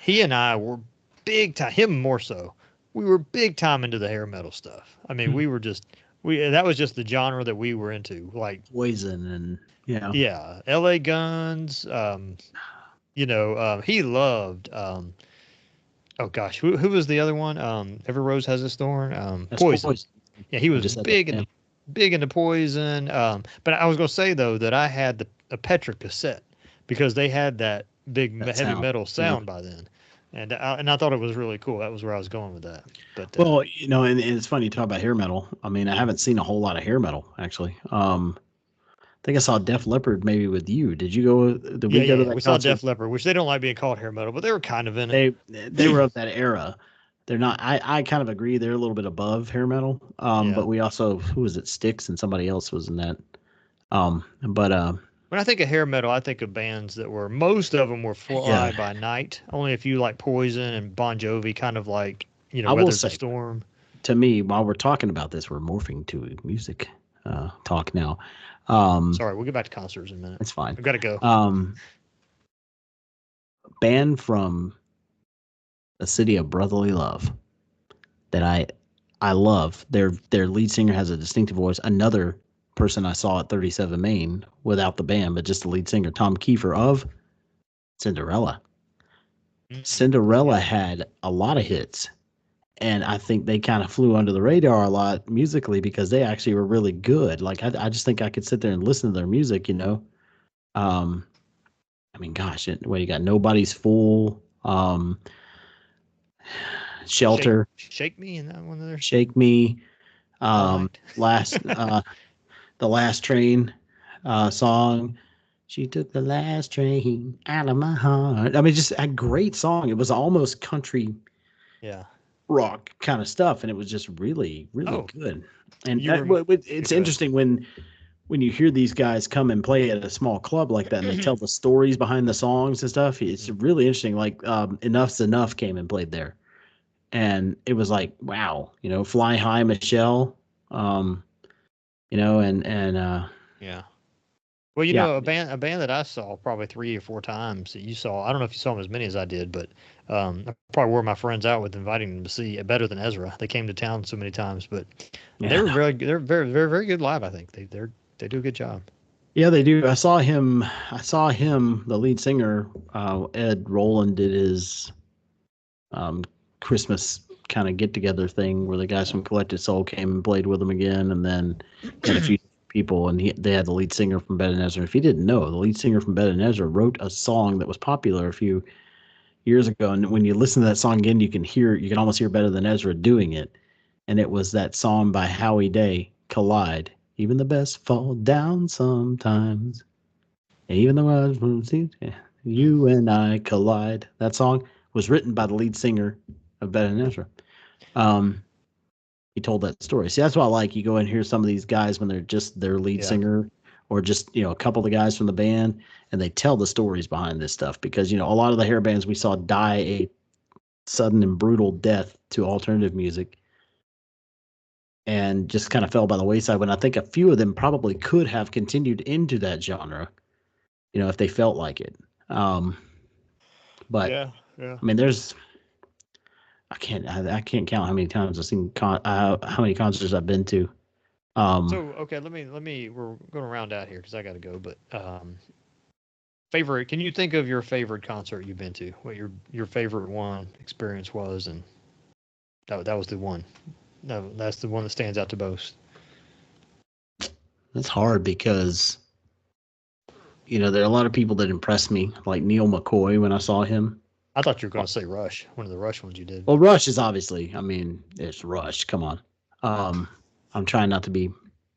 he and I were big time. Him more so. We were big time into the hair metal stuff. I mean, we were just that was just the genre that we were into, like Poison and yeah, L.A. Guns. He loved. Oh gosh, who was the other one? Every Rose Has Its Thorn. Poison. Yeah, he was big into Poison. But I was gonna say though that I had a Petra cassette because they had that big heavy metal sound by then, and I thought it was really cool. That was where I was going with that. But well, and it's funny you talk about hair metal. I mean, I haven't seen a whole lot of hair metal actually. I think I saw Def Leppard maybe with you. Did you go? Did we go to that? We saw Def Leppard, which they don't like being called hair metal, but they were kind of in it. They were of that era. They're not. I kind of agree. They're a little bit above hair metal. But we also, who was it? Styx and somebody else was in that. When I think of hair metal, I think of bands that were, most of them were Fly By Night. Only a few like Poison and Bon Jovi, kind of like Weather the Storm. To me, while we're talking about this, we're morphing to music talk now. Sorry, we'll get back to concerts in a minute. It's fine. I've got to go. Band from the city of brotherly love that I love. Their lead singer has a distinctive voice. Another person I saw at 37 Main without the band, but just the lead singer, Tom Kiefer of Cinderella. Cinderella had a lot of hits, and I think they kind of flew under the radar a lot musically because they actually were really good. Like I just think I could sit there and listen to their music, you know. Um, I mean, gosh, well, you got Nobody's Fool, Shake Shelter, Shake Me in that one of theirs. Shake Me, All um, night. last the Last Train song. She took the last train out of my heart. I mean, just a great song. It was almost country Yeah. rock kind of stuff, and it was just really, really Oh, good. And you were. it's Go ahead. interesting when you hear these guys come and play at a small club like that, and they tell the stories behind the songs and stuff. It's really interesting. Like Enough's Enough came and played there, and it was like, wow, you know, Fly High Michelle, um, you know, and Yeah. Well, yeah, a band that I saw probably 3 or 4 times that you saw. I don't know if you saw them as many as I did, but I probably wore my friends out with inviting them to see Better Than Ezra. They came to town so many times, but they yeah, were very, they're very, very, very good live. I think they do a good job. yeah, they do. I saw him. I saw him. The lead singer, Ed Roland, did his um, Christmas kind of get together thing where the guys from Collected Soul came and played with him again, and then had a few people, and they had the lead singer from Bed and Ezra. If you didn't know, the lead singer from Bed and Ezra wrote a song that was popular a few years ago, and when you listen to that song again, you can almost hear Better Than Ezra doing it, and it was that song by Howie Day, Collide. Even the best fall down sometimes. Even though I was you and I collide. That song was written by the lead singer of Ben and Ezra. Um, he told that story. See, that's why I like. You go and hear some of these guys when they're just their lead Yeah. singer, or just a couple of the guys from the band, and they tell the stories behind this stuff. Because a lot of the hair bands we saw die a sudden and brutal death to alternative music, and just kind of fell by the wayside. When I think a few of them probably could have continued into that genre, if they felt like it. Um, but Yeah. Yeah. I mean, I can't count how many times I've seen how many concerts I've been to. So Um, okay, let me. We're going to round out here because I got to go. But favorite? Can you think of your favorite concert you've been to? What your favorite one experience was, and that was the one. No, that's the one that stands out the most. it's hard because there are a lot of people that impress me, like Neil McCoy when I saw him. I thought you were going to say Rush, one of the Rush ones you did. Well, Rush is obviously, I mean, it's Rush. Come on. Um, I'm trying not to be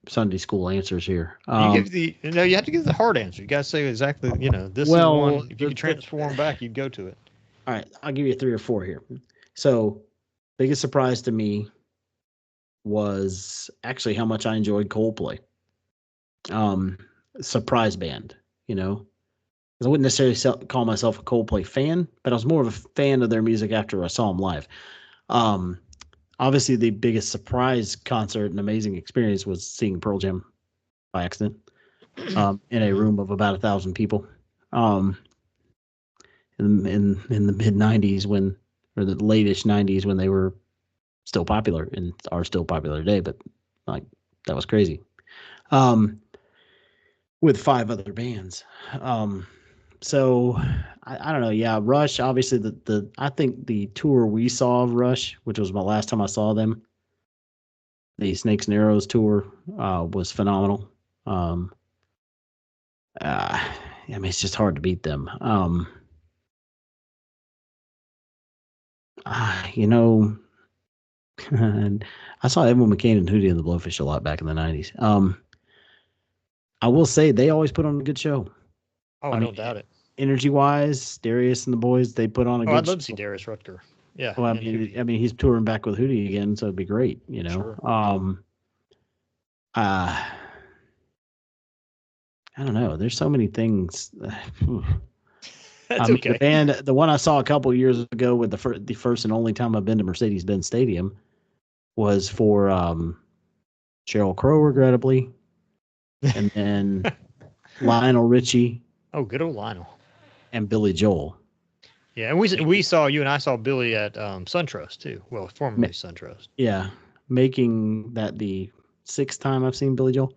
Sunday school answers here. You give the no, you have to give the hard answer. You got to say exactly. This is Well, one. If you could transform back, you'd go to it. all right, I'll give you 3 or 4 here. So, biggest surprise to me was actually how much I enjoyed Coldplay. Um, Surprise band, you know, 'cause I wouldn't necessarily call myself a Coldplay fan, but I was more of a fan of their music after I saw them live. Um, Obviously, the biggest surprise concert and amazing experience was seeing Pearl Jam by accident in a Mhm. room of about 1,000 people. Um, in the mid '90s or the latest '90s when they were still popular and are still popular today, but like that was crazy. Um, with 5 other bands. Um, so I don't know. Yeah, Rush. Obviously, the I think the tour we saw of Rush, which was my last time I saw them, the Snakes and Arrows tour, was phenomenal. Um, I mean, it's just hard to beat them. You know, and I saw Edwin McCain and Hootie and the Blowfish a lot back in the '90s. I will say they always put on a good show. Oh, I I mean, don't doubt it. energy wise, Darius and the boys, they put on a Oh, I'd good love to see show. Darius Rutger. Yeah, Well, I and mean, Hootie. he's touring back with Hootie again, so it'd be great, Sure. Uh, I don't know. There's so many things. I That's mean, the okay. band, the one I saw a couple years ago with the first and only time I've been to Mercedes-Benz Stadium was for Sheryl Crow, regrettably, and then Lionel Richie Oh, good old Lionel. and Billy Joel. Yeah, and we saw you and I saw Billy at SunTrust too. Well, Ma- formerly SunTrust. Yeah, making that the 6th time I've seen Billy Joel.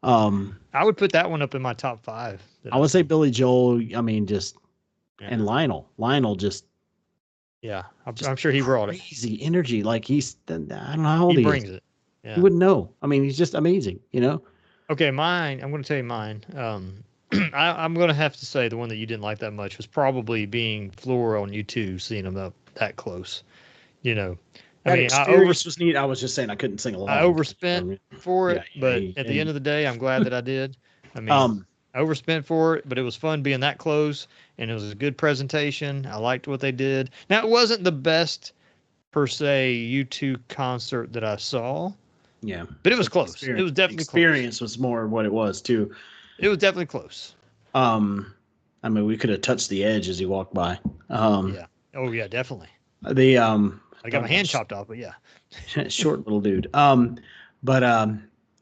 I would put that one up in my top 5 that I I've would say seen. Billy Joel. I mean, just Yeah. and Lionel. Lionel just Yeah, Just I'm sure he brought it. crazy energy. Like I don't know how old He he is. brings it. You Yeah. wouldn't know. I mean, he's just amazing. You know. Okay, mine. I'm going to tell you mine. I'm going to have to say the one that you didn't like that much was probably being Flora on YouTube, seeing him up that close. You know, I That mean, experience was neat. I was just saying I couldn't sing I along. overspent for Yeah, it, but yeah. at the end of the day, I'm glad that I did. I mean, Um, I overspent for it, but it was fun being that close, and it was a good presentation. I liked what they did. Now, it wasn't the best per se U2 concert that I saw, yeah. but it was But the close. It experience, was definitely close. experience was more what it was too. It was definitely close. Um, I mean, we could have touched the edge as he walked by. Um, Yeah. Oh yeah, definitely. the I got talk my about hand chopped off, but yeah. short little dude. But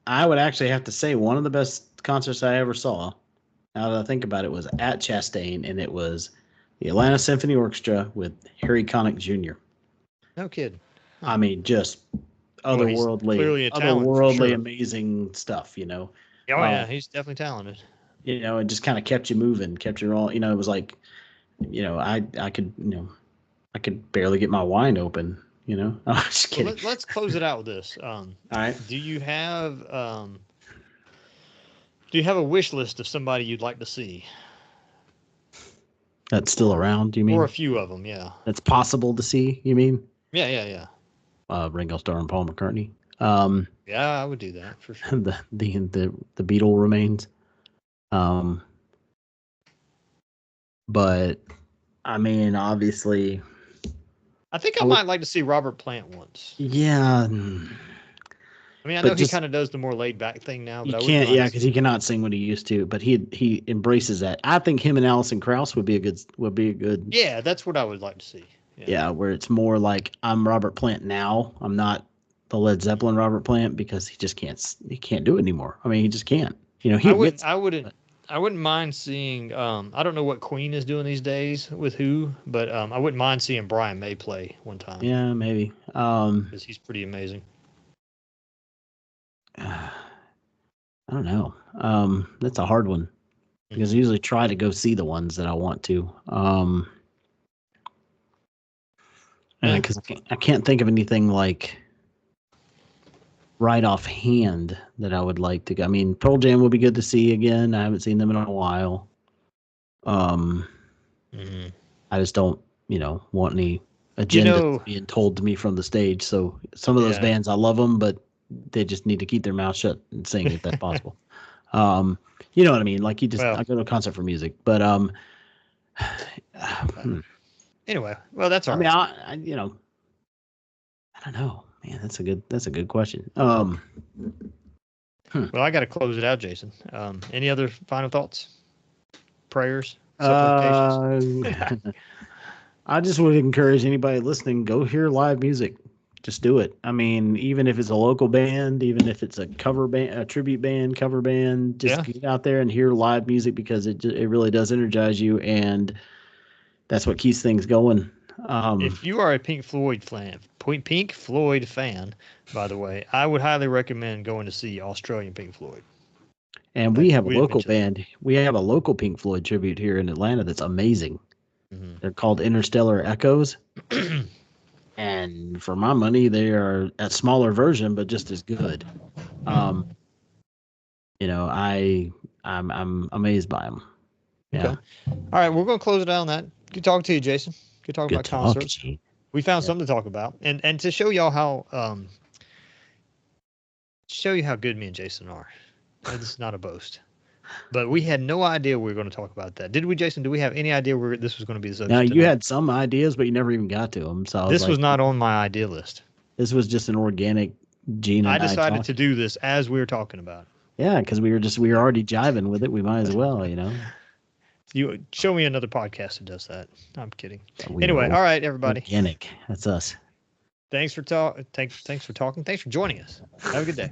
I would actually have to say one of the best concerts I ever saw. Now that I think about it, was at Chastain, and it was the Atlanta Symphony Orchestra with Harry Connick Jr. No kidding. Huh. I mean, just Well, he's otherworldly, clearly a talent for otherworldly, sure. amazing stuff. Oh Uh, yeah, he's definitely talented. it just kind of kept you moving, kept you all. It was like, I could, I could barely get my wine open. I was just Well, kidding. let's close it out with this. All right, Do you have a wish list of somebody you'd like to see, that's still around. You or a mean few of them? Yeah. that's possible to see? You mean Yeah, yeah, yeah. Ringo Starr and Paul McCartney? Yeah, I would do that for sure. The Beatle remains. Um, but I mean, obviously, I think I I would, might like to see Robert Plant once. yeah. I mean, I But know he just kind of does the more laid back thing now, you but I wouldn't can't, mind. yeah, because he cannot sing what he used to. But he embraces that. I think him and Alison Krauss would be a good. Yeah, that's what I would like to see. Yeah, where it's more like I'm Robert Plant now. I'm not the Led Zeppelin Robert Plant because he can't do it anymore. I mean, he just can't. He I admits wouldn't. it, I wouldn't. but I wouldn't mind seeing. I don't know what Queen is doing these days with who, but I wouldn't mind seeing Brian May play one time yeah, maybe. because he's pretty amazing. I don't know. That's a hard one because I Mhm. usually try to go see the ones that I want to. Yeah. Because I can't think of anything like right offhand that I would like to go. I mean, Pearl Jam would be good to see again. I haven't seen them in a while. Um, Mhm. I just don't, want any You agenda know. being told to me from the stage. So some of those Yeah. bands, I love them, but they just need to keep their mouth shut and sing if that's possible. You know what I mean? Like Well. I go to a concert for music, but Anyway, well, that's I all mean, right. I don't know, man. That's a good question. Well, I got to close it out, Jason. Any other final thoughts, prayers, supplications? Uh, I just would encourage anybody listening, go hear live music. Just do it. I mean, even if it's a local band, even if it's a cover band, a tribute band, cover band, just Yeah. get out there and hear live music because it really does energize you, and that's what keeps things going. If you are a Pink Floyd fan, by the way, I would highly recommend going to see Australian Pink Floyd. And we have a We didn't local mention that. band. We have a local Pink Floyd tribute here in Atlanta that's amazing. Mhm. They're called Interstellar Echoes. And for my money, they are a smaller version, but just as good. Um, I'm amazed by them. Yeah. Okay. All right, we're going to close it out on that. Good talking to you, Jason. Good talking Good about talk, concerts. Gene. We found Yeah. something to talk about, and to show y'all how good me and Jason are. This is not a boast, but we had no idea we were going to talk about that. Did we, Jason? Do we have any idea where this was going to be the Now subject you tonight? had some ideas, but you never even got to them. So I was This was like, not on my idea list. this was just an organic Gene I and I decided to talking. do this as we were talking about it. Yeah, because we were already jiving with it. We might as well, You show me another podcast that does that. I'm kidding. We Anyway, are all right, everybody. organic. That's us. Thanks for talking. Thanks for joining us. Have a good day.